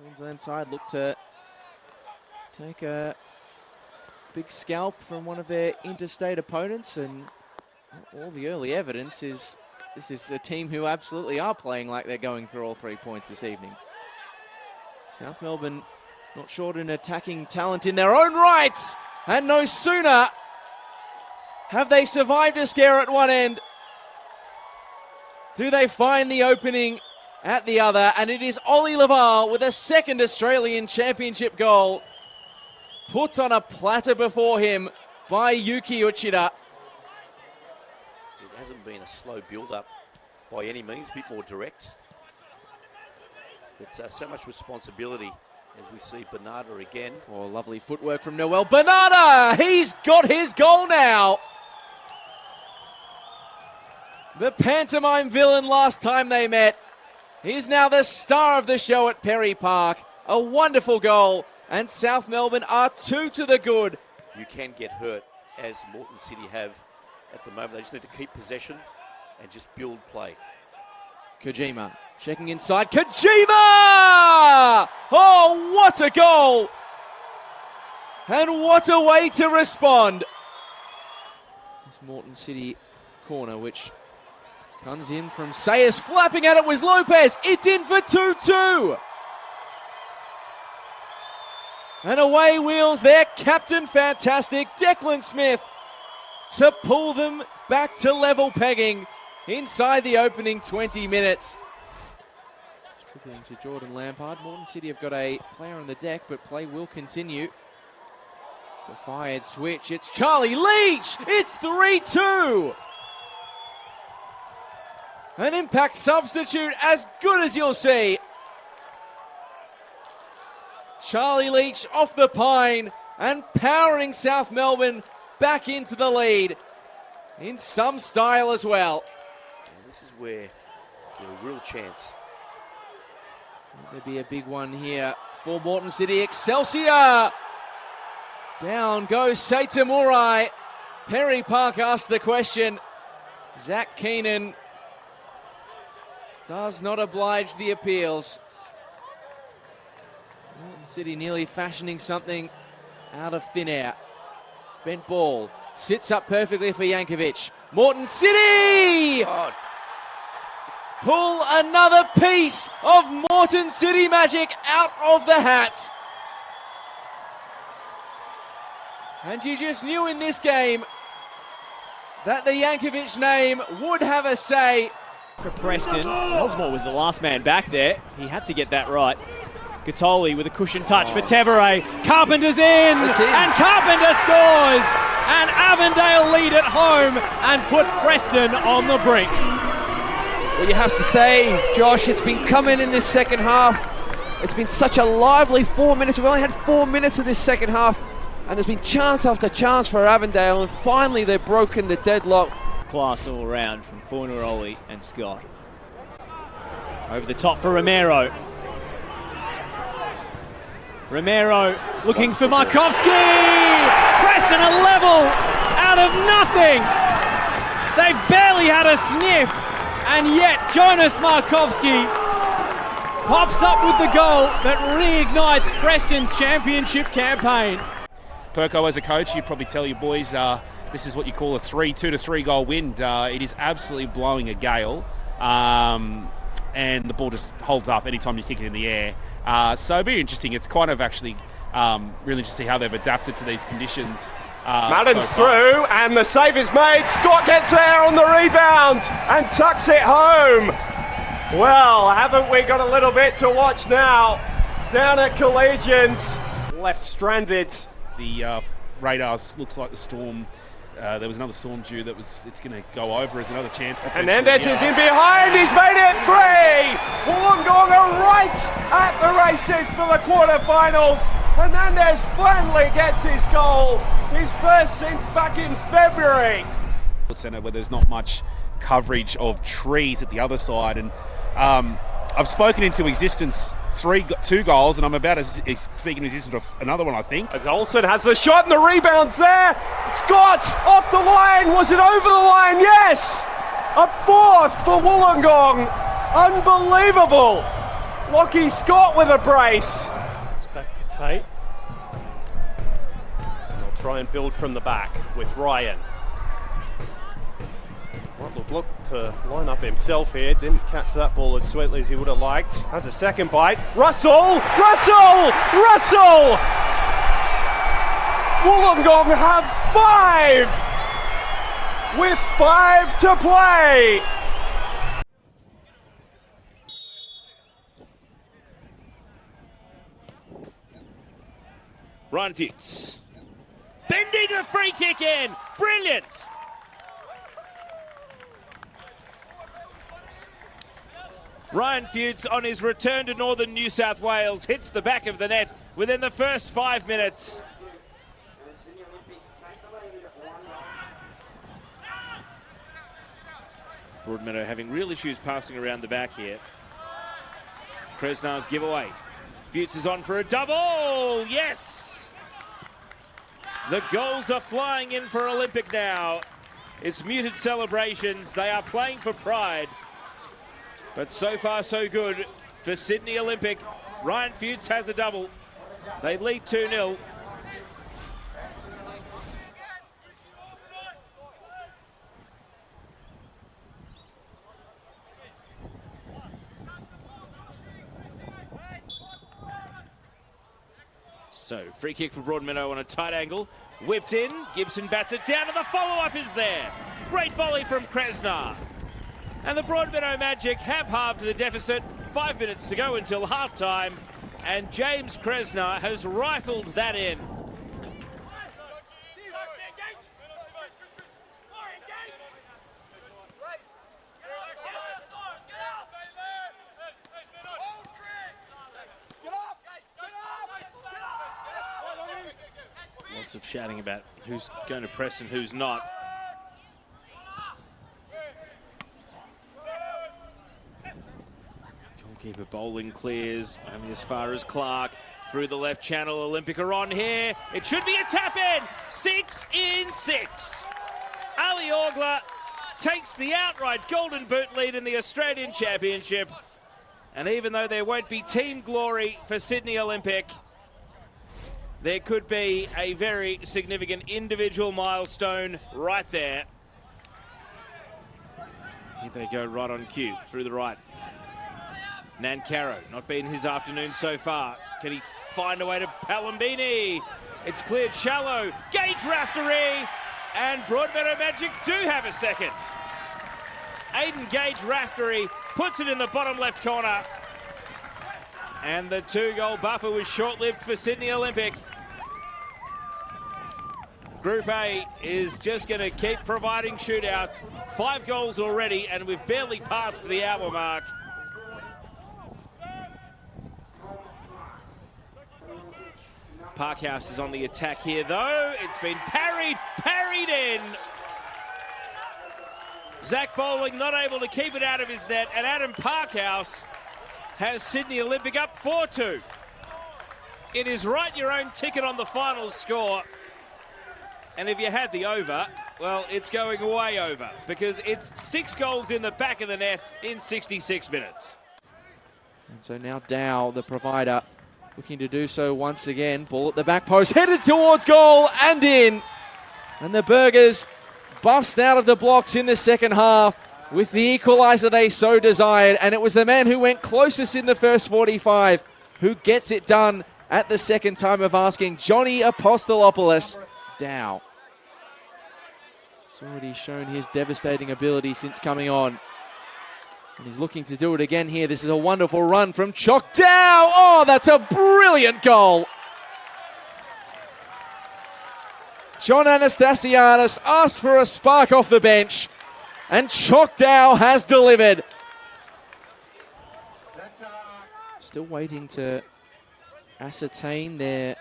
Queensland side look to take a big scalp from one of their interstate opponents, and all the early evidence is this is a team who absolutely are playing like they're going for all 3 points this evening. South Melbourne not short in attacking talent in their own rights, and no sooner have they survived a scare at one end, do they find the opening at the other, and it is Ollie Laval with a second Australian Championship goal, put on a platter before him by Yuki Uchida. It hasn't been a slow build-up by any means, a bit more direct. But so much responsibility as we see Bernarda again. Oh, lovely footwork from Noel Bernarda. He's got his goal now. The pantomime villain last time they met. He's now the star of the show at Perry Park. A wonderful goal, and South Melbourne are 2 to the good. You can get hurt, as Moreton City have at the moment. They just need to keep possession and just build play. Kojima checking inside. Kojima! Oh, what a goal! And what a way to respond. This Moreton City corner, which comes in from Sayers, flapping at it was Lopez. It's in for 2-2. And away wheels their captain, fantastic Declan Smith, to pull them back to level pegging inside the opening 20 minutes. Dribbling to Jordan Lampard. Moreton City have got a player on the deck, but play will continue. It's a fired switch. It's Charlie Leach. It's 3-2. An impact substitute as good as you'll see. Charlie Leach off the pine and powering South Melbourne back into the lead in some style as well. And this is where there's a real chance. Will there be a big one here for Moreton City? Excelsior! Down goes Seita Murai. Perry Park asks the question. Zach Keenan does not oblige the appeals. Moreton City nearly fashioning something out of thin air. Bent ball. Sits up perfectly for Jankovic. Moreton City! Oh. Pull another piece of Moreton City magic out of the hat. And you just knew in this game that the Jankovic name would have a say. For Preston, Osmore was the last man back there. He had to get that right. Gattoli with a cushion touch for Tevere. Carpenter's in, and Carpenter scores! And Avondale lead at home and put Preston on the brink. Well, you have to say, Josh, it's been coming in this second half. It's been such a lively 4 minutes. We've only had 4 minutes of this second half, and there's been chance after chance for Avondale, and finally they've broken the deadlock. Class all around from Fornaroli and Scott. Over the top for Romero. Romero looking for Markovski! Preston a level out of nothing! They've barely had a sniff, and yet Jonas Markovski pops up with the goal that reignites Preston's championship campaign. Perko, as a coach, you'd probably tell your boys this is what you call a 2 to 3 goal wind. It is absolutely blowing a gale, and the ball just holds up anytime you kick it in the air. So it'll be interesting. It's kind of actually really interesting to see how they've adapted to these conditions. Madden's through, and the save is made. Scott gets there on the rebound and tucks it home. Well, haven't we got a little bit to watch now down at Collegians? Left stranded. The radars looks like the storm. There was another storm due it's going to go over as another chance. Hernandez is in behind, he's made it 3! Wollongong are right at the races for the quarterfinals. Hernandez finally gets his goal, his first since back in February. Centre where there's not much coverage of trees at the other side, and I've spoken into existence 2 goals, and I'm about to speak into existence of another one, I think. As Olsen has the shot and the rebound's there. Scott off the line. Was it over the line? Yes. A 4th for Wollongong. Unbelievable. Lockie Scott with a brace. It's back to Tate. They'll try and build from the back with Ryan. Might look to line up himself here. Didn't catch that ball as sweetly as he would have liked. Has a second bite. Russell! Wollongong have 5 with 5 to play. Ryan Fuchs. Bending the free kick in. Brilliant. Ryan Fuchs on his return to northern New South Wales hits the back of the net within the first 5 minutes. Broadmeadow having real issues passing around the back here. Kresnar's giveaway. Fuchs is on for a double. Yes! The goals are flying in for Olympic now. It's muted celebrations. They are playing for pride. But so far, so good for Sydney Olympic. Ryan Fuchs has a double. They lead 2-0. So, free kick for Broadmeadow on a tight angle. Whipped in. Gibson bats it down, and the follow-up is there. Great volley from Kresnar. And the Broadmeadow Magic have halved the deficit. 5 minutes to go until half-time. And James Kresnar has rifled that in. Lots of shouting about who's going to press and who's not. Goalkeeper Bowling clears only as far as Clark. Through the left channel, Olympic are on here. It should be a tap in. 6 in 6. Ali Orgler takes the outright Golden Boot lead in the Australian Championship. And even though there won't be team glory for Sydney Olympic, there could be a very significant individual milestone right there. Here they go right on cue, through the right. Nancaro, not been his afternoon so far. Can he find a way to Palambini? It's cleared shallow. Gage Raftery, and Broadmeadow Magic do have a second. Aiden Gage Raftery puts it in the bottom left corner. And the 2-goal buffer was short-lived for Sydney Olympic. Group A is just going to keep providing shootouts. 5 goals already, and we've barely passed the hour mark. Parkhouse is on the attack here, though. It's been parried in. Zach Bowling not able to keep it out of his net, and Adam Parkhouse has Sydney Olympic up 4-2. It is write your own ticket on the final score. And if you had the over, well, it's going way over because it's 6 goals in the back of the net in 66 minutes. And so now Dow, the provider, looking to do so once again. Ball at the back post, headed towards goal and in. And the Burgers bust out of the blocks in the second half with the equaliser they so desired. And it was the man who went closest in the first 45 who gets it done at the second time of asking. Johnny Apostolopoulos. Dow. He's already shown his devastating ability since coming on. And he's looking to do it again here. This is a wonderful run from Chock Dow. Oh, that's a brilliant goal. John Anastasiadis asked for a spark off the bench, and Chock Dow has delivered. Still waiting to ascertain their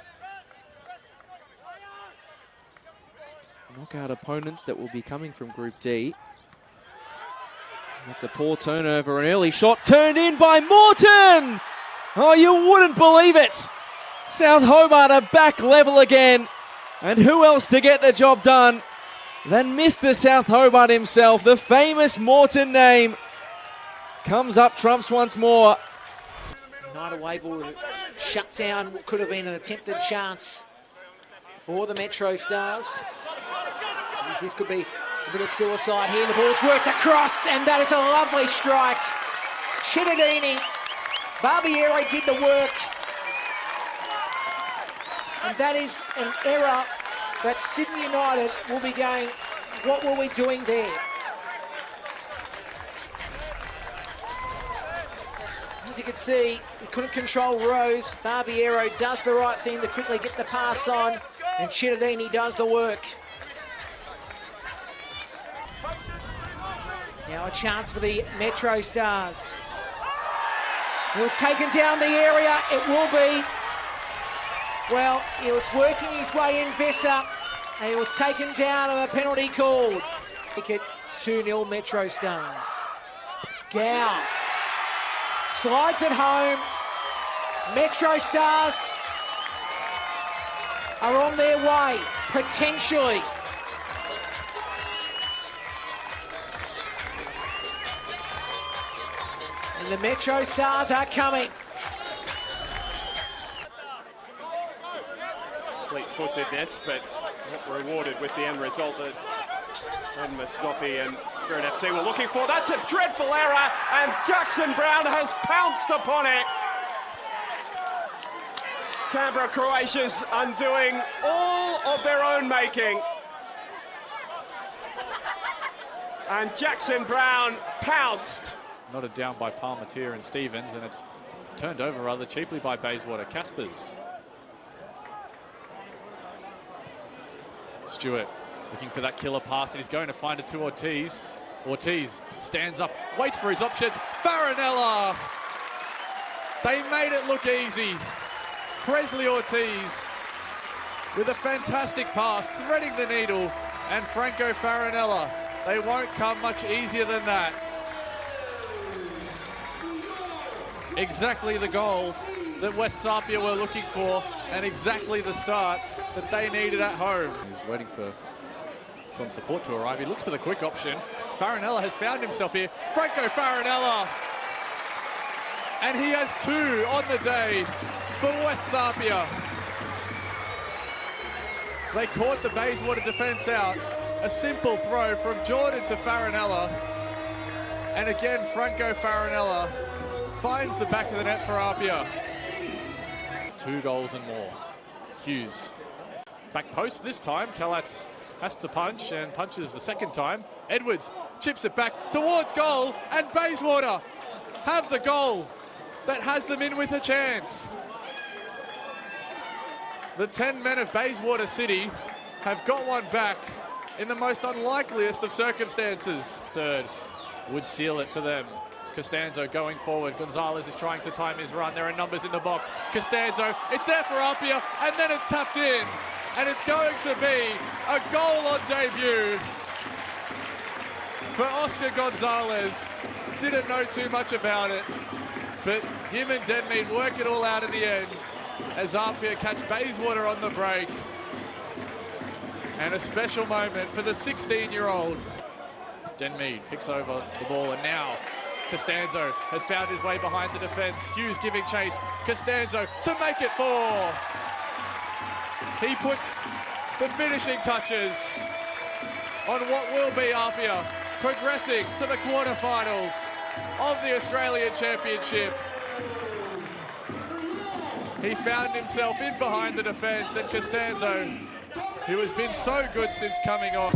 knockout opponents that will be coming from Group D. That's a poor turnover, an early shot turned in by Morton. Oh, you wouldn't believe it. South Hobart are back level again. And who else to get the job done than Mr. South Hobart himself, the famous Morton name. Comes up trumps once more. United Way able to shut down what could have been an attempted chance for the Metro Stars. Jeez, this could be a bit of suicide here. The ball's worked across, and that is a lovely strike. Cittadini, Barbieri did the work. And that is an error that Sydney United will be going, what were we doing there? As you can see, he couldn't control Rose. Barbiero does the right thing to quickly get the pass on, and Cittadini does the work. Now a chance for the Metro Stars. He was taken down the area, it will be. Well, he was working his way in, Vessa, and he was taken down and a penalty called. Make it 2-0 Metro Stars. Gow slides it home. Metro Stars are on their way, potentially. And the Metro Stars are coming. Fleet-footedness, but not rewarded with the end result that Ed Mustafi and Spirit FC were looking for. That's a dreadful error, and Jackson Brown has pounced upon it. Canberra Croatia's undoing all of their own making. And Jackson Brown pounced. Nodded down by Palmateer and Stevens, and it's turned over rather cheaply by Bayswater. Caspers. Stewart looking for that killer pass, and he's going to find it to Ortiz. Ortiz stands up, waits for his options. Farinella! They made it look easy. Presley Ortiz with a fantastic pass, threading the needle, and Franco Farinella. They won't come much easier than that. Exactly the goal that West Tapia were looking for, and exactly the start that they needed at home. He's waiting for some support to arrive. He looks for the quick option. Farinella has found himself here. Franco Farinella! And he has 2 on the day for West Tapia. They caught the Bayswater defence out. A simple throw from Jordan to Farinella. And again, Franco Farinella finds the back of the net for Apia. 2 goals and more. Hughes. Back post this time. Kalatz has to punch and punches the second time. Edwards chips it back towards goal, and Bayswater have the goal that has them in with a chance. The 10 men of Bayswater City have got one back in the most unlikeliest of circumstances. Third would seal it for them. Costanzo going forward. Gonzalez is trying to time his run. There are numbers in the box. Costanzo, it's there for Apia, and then it's tapped in. And it's going to be a goal on debut for Oscar Gonzalez. Didn't know too much about it, but him and Denmead work it all out in the end as Apia catch Bayswater on the break. And a special moment for the 16-year-old. Denmead picks over the ball, and now Costanzo has found his way behind the defence. Hughes giving chase. Costanzo to make it 4. He puts the finishing touches on what will be Apia progressing to the quarterfinals of the Australian Championship. He found himself in behind the defence, and Costanzo, who has been so good since coming on.